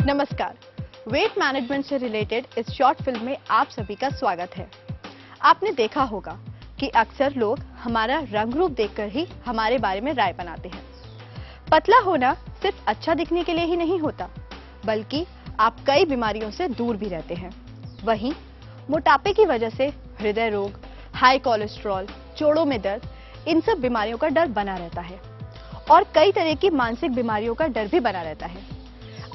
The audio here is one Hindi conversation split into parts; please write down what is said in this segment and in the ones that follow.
नमस्कार, वेट मैनेजमेंट से रिलेटेड इस शॉर्ट फिल्म में आप सभी का स्वागत है। आपने देखा होगा कि अक्सर लोग हमारा रंग रूप देखकर ही हमारे बारे में राय बनाते हैं। पतला होना सिर्फ अच्छा दिखने के लिए ही नहीं होता, बल्कि आप कई बीमारियों से दूर भी रहते हैं। वहीं मोटापे की वजह से हृदय रोग, हाई कोलेस्ट्रॉल, जोड़ों में दर्द, इन सब बीमारियों का डर बना रहता है और कई तरह की मानसिक बीमारियों का डर भी बना रहता है।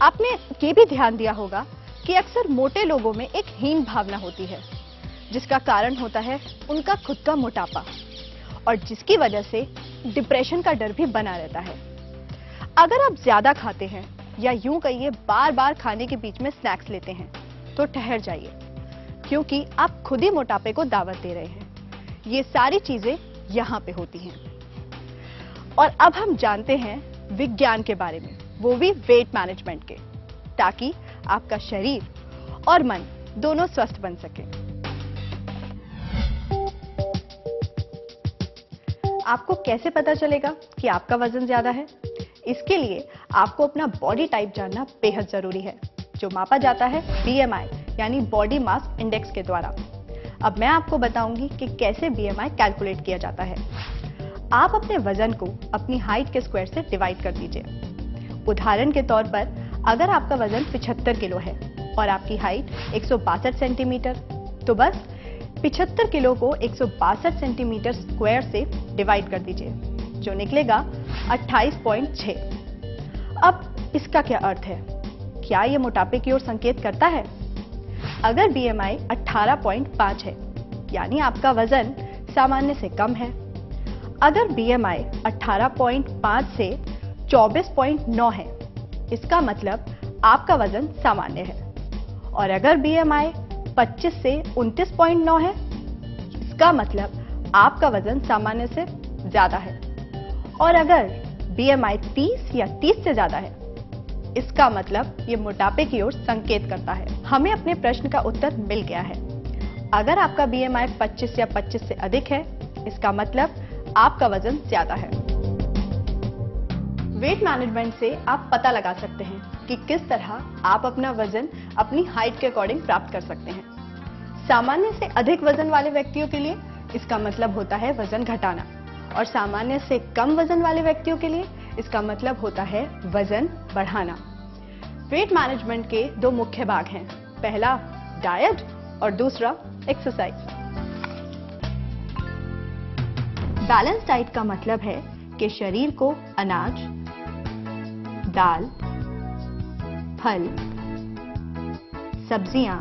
आपने ये भी ध्यान दिया होगा कि अक्सर मोटे लोगों में एक हीन भावना होती है, जिसका कारण होता है उनका खुद का मोटापा और जिसकी वजह से डिप्रेशन का डर भी बना रहता है। अगर आप ज्यादा खाते हैं या यूं कहिए बार बार खाने के बीच में स्नैक्स लेते हैं, तो ठहर जाइए, क्योंकि आप खुद ही मोटापे को दावत दे रहे हैं। ये सारी चीजें यहाँ पे होती हैं। और अब हम जानते हैं विज्ञान के बारे में, वो भी वेट मैनेजमेंट के, ताकि आपका शरीर और मन दोनों स्वस्थ बन सके। आपको कैसे पता चलेगा कि आपका वजन ज्यादा है? इसके लिए आपको अपना बॉडी टाइप जानना बेहद जरूरी है, जो मापा जाता है BMI यानी बॉडी मास इंडेक्स के द्वारा। अब मैं आपको बताऊंगी कि कैसे BMI कैलकुलेट किया जाता है। आप अपने वजन को अपनी हाइट के स्क्वायर से डिवाइड कर दीजिए। उदाहरण के तौर पर, अगर आपका वजन 75 किलो है और आपकी हाइट 162 सेंटीमीटर, तो बस 75 किलो को 162 सेंटीमीटर स्क्वायर से डिवाइड कर दीजिए, जो निकलेगा 28.6। अब इसका क्या अर्थ है? क्या यह मोटापे की ओर संकेत करता है? अगर BMI 18.5 है, यानी आपका वजन सामान्य से कम है। अगर BMI 18.5 से 24.9 है, इसका मतलब आपका वजन सामान्य है। और अगर BMI 25 से 29.9 है, इसका मतलब आपका वजन सामान्य से ज्यादा है। और अगर BMI 30 या 30 से ज्यादा है, इसका मतलब ये मोटापे की ओर संकेत करता है। हमें अपने प्रश्न का उत्तर मिल गया है। अगर आपका BMI 25 या 25 से अधिक है, इसका मतलब आपका वजन ज्यादा है। वेट मैनेजमेंट से आप पता लगा सकते हैं कि किस तरह आप अपना वजन अपनी हाइट के अकॉर्डिंग प्राप्त कर सकते हैं। सामान्य से अधिक वजन वाले व्यक्तियों के लिए इसका मतलब होता है वजन घटाना, और सामान्य से कम वजन वाले व्यक्तियों के लिए इसका मतलब होता है वजन बढ़ाना। वेट मैनेजमेंट के दो मुख्य भाग हैं, पहला डाइट और दूसरा एक्सरसाइज। बैलेंस डाइट का मतलब है कि शरीर को अनाज, दाल, फल, सब्जियां,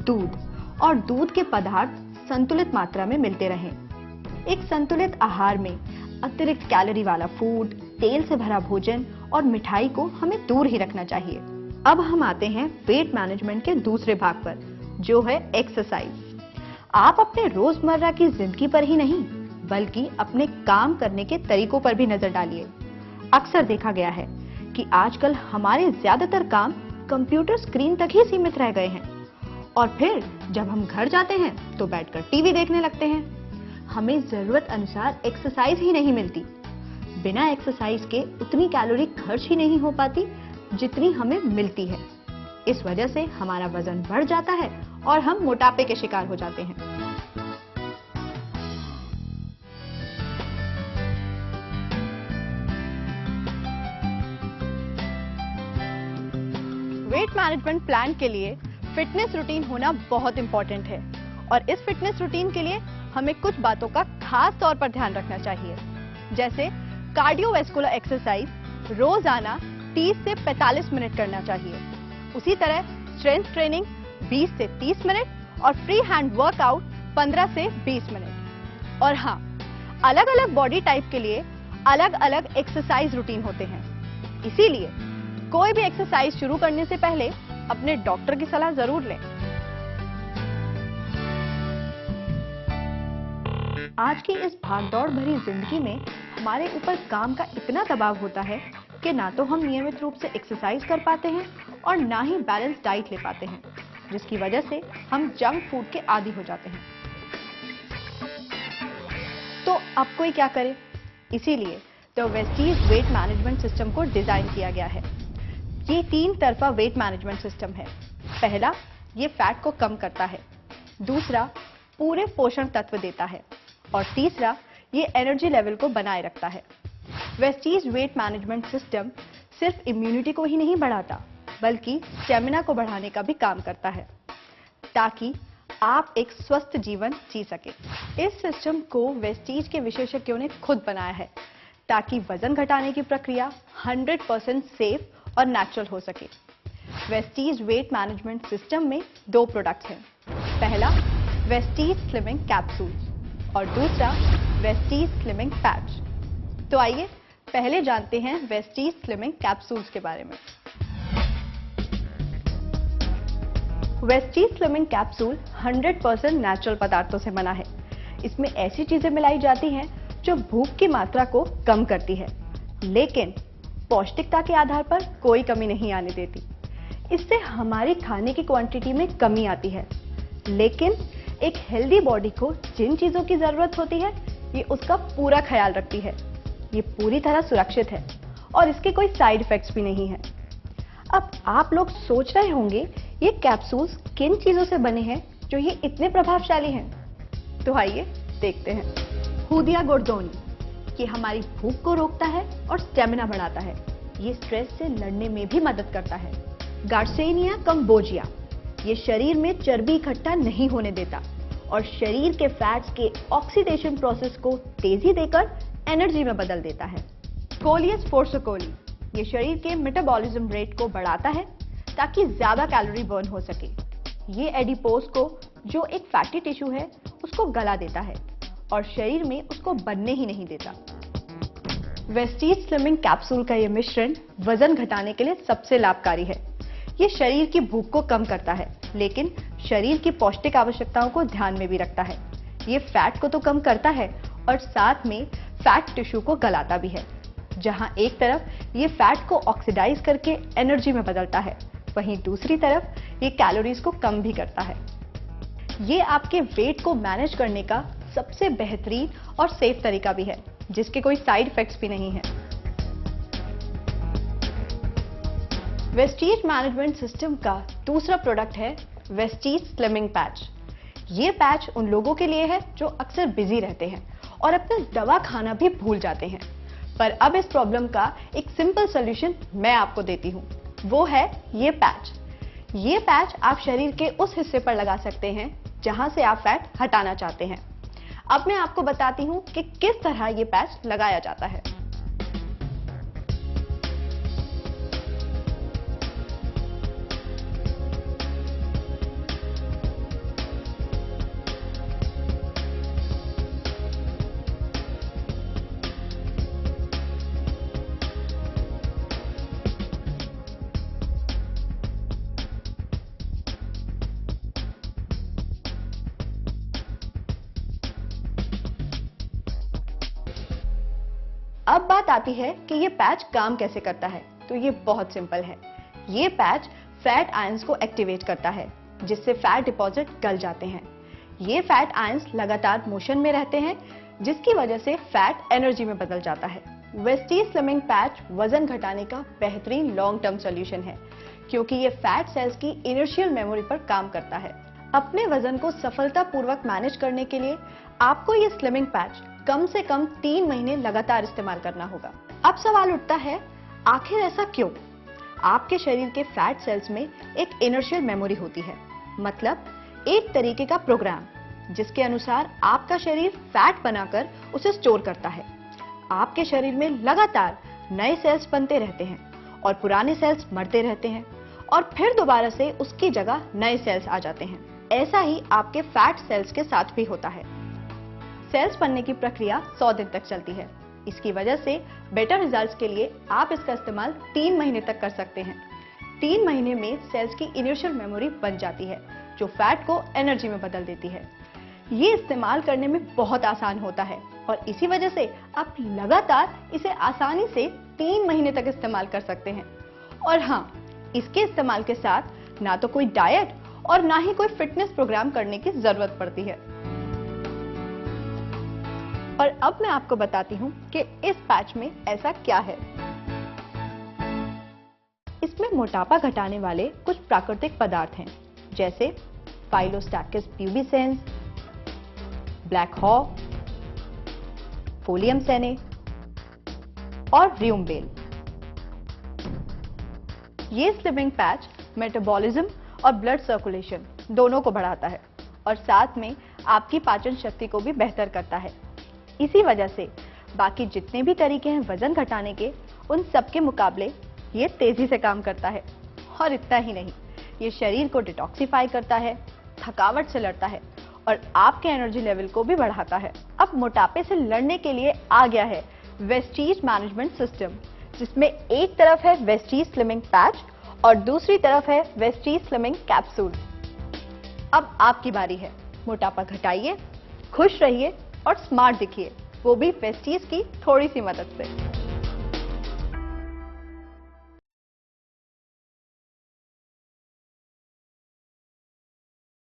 दूध और दूध के पदार्थ संतुलित मात्रा में मिलते रहें। एक संतुलित आहार में अतिरिक्त कैलोरी वाला फूड, तेल से भरा भोजन और मिठाई को हमें दूर ही रखना चाहिए। अब हम आते हैं वेट मैनेजमेंट के दूसरे भाग पर, जो है एक्सरसाइज। आप अपने रोजमर्रा की जिंदगी पर ही नहीं, बल्कि अपने काम करने के तरीकों पर भी नजर डालिए। अक्सर देखा गया है कि आजकल हमारे ज्यादातर काम कंप्यूटर स्क्रीन तक ही सीमित रह गए हैं, और फिर जब हम घर जाते हैं तो बैठकर टीवी देखने लगते हैं। हमें जरूरत अनुसार एक्सरसाइज ही नहीं मिलती। बिना एक्सरसाइज के उतनी कैलोरी खर्च ही नहीं हो पाती जितनी हमें मिलती है। इस वजह से हमारा वजन बढ़ जाता है और हम मोटापे के शिकार हो जाते हैं। वेट मैनेजमेंट प्लान के लिए फिटनेस रूटीन होना बहुत इंपॉर्टेंट है, और इस फिटनेस रूटीन के लिए हमें कुछ बातों का खास तौर पर ध्यान रखना चाहिए, जैसे कार्डियोवैस्कुलर एक्सरसाइज रोजाना 30 से 45 मिनट करना चाहिए। उसी तरह स्ट्रेंथ ट्रेनिंग 20 से 30 मिनट और फ्री हैंड वर्कआउट 15 से 20 मिनट। और हाँ, अलग अलग बॉडी टाइप के लिए अलग अलग एक्सरसाइज रूटीन होते हैं, इसीलिए कोई भी एक्सरसाइज शुरू करने से पहले अपने डॉक्टर की सलाह जरूर लें। आज की इस भागदौड़ भरी जिंदगी में हमारे ऊपर काम का इतना दबाव होता है कि ना तो हम नियमित रूप से एक्सरसाइज कर पाते हैं और ना ही बैलेंस डाइट ले पाते हैं, जिसकी वजह से हम जंक फूड के आदी हो जाते हैं। तो अब कोई क्या करे? इसीलिए तो वेस्टीज वेट मैनेजमेंट सिस्टम को डिजाइन किया गया है, ये 3 तरफा वेट मैनेजमेंट सिस्टम है। पहला, ये फैट को कम करता है। दूसरा, पूरे पोषण तत्व देता है। और तीसरा, ये एनर्जी लेवल को बनाए रखता है। वेस्टीज वेट मैनेजमेंट सिस्टम सिर्फ इम्यूनिटी को ही नहीं बढ़ाता, बल्कि स्टेमिना को बढ़ाने का भी काम करता है, ताकि आप एक स्वस्थ जीवन जी सके। इस सिस्टम को वेस्टीज के विशेषज्ञों ने खुद बनाया है, ताकि वजन घटाने की प्रक्रिया 100% सेफ और नेचुरल हो सके। वेस्टीज वेट मैनेजमेंट सिस्टम में 2 प्रोडक्ट्स हैं। पहला, वेस्टीज स्लिमिंग कैप्सूल और दूसरा, वेस्टीज स्लिमिंग पैच। तो आइए पहले जानते हैं वेस्टीज स्लिमिंग कैप्सूल्स के बारे में। वेस्टीज स्लिमिंग कैप्सूल 100% नेचुरल पदार्थों से बना है। इसमें ऐसी चीजें मिलाई जाती हैं जो भूख की मात्रा को कम करती है, लेकिन पौष्टिकता के आधार पर कोई कमी नहीं आने देती। इससे हमारी खाने की क्वांटिटी में कमी आती है, लेकिन एक हेल्दी बॉडी को जिन चीजों की जरूरत होती है, ये उसका पूरा ख्याल रखती है। ये पूरी तरह सुरक्षित है और इसके कोई साइड इफेक्ट्स भी नहीं है। अब आप लोग सोच रहे होंगे, ये कैप्सूल्स किन चीजों से बने हैं जो ये इतने प्रभावशाली हैं? तो आइए देखते हैं। हुदिया गोर्दोनी, ये हमारी भूख को रोकता है और स्टेमिना बढ़ाता है। ये स्ट्रेस से लड़ने में भी मदद करता है। गार्सेनिया कंबोजिया, ये शरीर में चर्बी इकट्ठा नहीं होने देता और शरीर के फैट्स के ऑक्सीडेशन प्रोसेस को तेजी देकर एनर्जी में बदल देता है। कोलियस फोर्सिकोली, ये शरीर के मेटाबॉलिज्म रेट को बढ़ाता है ताकि ज्यादा कैलोरी बर्न हो सके। ये एडिपोज को, जो एक फैटी टिश्यू है, उसको गला देता है और शरीर में उसको बनने ही नहीं देता। वेस्टीज स्लिमिंग कैप्सूल का ये मिश्रण वजन घटाने के लिए सबसे लाभकारी है। ये शरीर की भूख को कम करता है, लेकिन शरीर की पौष्टिक आवश्यकताओं को ध्यान में भी रखता है। ये फैट को तो कम करता है और साथ में फैट टिश्यू को गलाता भी है। जहां एक तरफ ये फैट को ऑक्सीडाइज करके एनर्जी में बदलता है, वहीं दूसरी तरफ ये कैलोरीज को कम भी करता है। ये आपके वेट को मैनेज करने का सबसे बेहतरीन और सेफ तरीका भी है, जिसके कोई साइड इफेक्ट्स भी नहीं है। वेस्टीज मैनेजमेंट सिस्टम का दूसरा प्रोडक्ट है वेस्टीज स्लिमिंग पैच। ये पैच उन लोगों के लिए है जो अक्सर बिजी रहते हैं और अपना दवा खाना भी भूल जाते हैं। पर अब इस प्रॉब्लम का एक सिंपल सॉल्यूशन मैं आपको देती हूँ, वो है ये पैच। ये पैच आप शरीर के उस हिस्से पर लगा सकते हैं जहां से आप फैट हटाना चाहते हैं। अब मैं आपको बताती हूँ कि किस तरह ये पैच लगाया जाता है। अब बात आती है कि ये पैच काम कैसे करता है। तो ये बहुत सिंपल है। ये पैच फैट आयंस को एक्टिवेट करता है, जिससे फैट डिपॉजिट गल जाते हैं। ये फैट आयंस लगातार मोशन में रहते हैं, जिसकी वजह से फैट एनर्जी में बदल जाता है। वेस्टीज स्लिमिंग पैच वजन घटाने का बेहतरीन लॉन्ग टर्म सॉल्यूशन है, क्योंकि ये फैट सेल्स की इनर्शियल मेमोरी पर काम करता है। अपने वजन को सफलतापूर्वक मैनेज करने के लिए आपको ये स्लिमिंग पैच कम से कम 3 महीने लगातार इस्तेमाल करना होगा। अब सवाल उठता है, आखिर ऐसा क्यों? आपके शरीर के फैट सेल्स में एक इनर्शियल मेमोरी होती है, मतलब एक तरीके का प्रोग्राम, जिसके अनुसार आपका शरीर फैट बनाकर उसे स्टोर करता है। आपके शरीर में लगातार नए सेल्स बनते रहते हैं और पुराने सेल्स मरते रहते हैं और फिर दोबारा से उसकी जगह नए सेल्स आ जाते हैं। ऐसा ही आपके फैट सेल्स के साथ भी होता है। सेल्स बनने की प्रक्रिया 100 दिन तक चलती है। इसकी वजह से बेटर रिजल्ट्स के लिए आप इसका इस्तेमाल 3 महीने तक कर सकते हैं। 3 महीने में सेल्स की इनिशियल मेमोरी बन जाती है, जो फैट को एनर्जी में बदल देती है। ये इस्तेमाल करने में बहुत आसान होता है और इसी वजह से आप लगातार इसे आसानी से 3 महीने तक इस्तेमाल कर सकते हैं। और हाँ, इसके इस्तेमाल के साथ ना तो कोई डाइट और ना ही कोई फिटनेस प्रोग्राम करने की जरूरत पड़ती है। और अब मैं आपको बताती हूँ कि इस पैच में ऐसा क्या है। इस इसमें मोटापा घटाने वाले कुछ प्राकृतिक पदार्थ हैं, जैसे फाइलोस्टैकिस प्यूबिसेंस, ब्लैक हॉक, फोलियम सेने और र्यूमबेल। ये स्लिमिंग पैच मेटाबॉलिज्म और ब्लड सर्कुलेशन दोनों को बढ़ाता है और साथ में आपकी पाचन शक्ति को भी बेहतर करता है। इसी वजह से बाकी जितने भी तरीके हैं वजन घटाने के, उन सब के मुकाबले ये तेजी से काम करता है। और इतना ही नहीं, ये शरीर को डिटॉक्सिफाई करता है, थकावट से लड़ता है और आपके एनर्जी लेवल को भी बढ़ाता है। अब मोटापे से लड़ने के लिए आ गया है वेस्टीज मैनेजमेंट सिस्टम, जिसमें एक तरफ है वेस्टीज स्लिमिंग पैच और दूसरी तरफ है वेस्टीज स्लिमिंग कैप्सूल। अब आपकी बारी है, मोटापा घटाइए, खुश रहिए और स्मार्ट दिखिए, वो भी वेस्टीज की थोड़ी सी मदद से।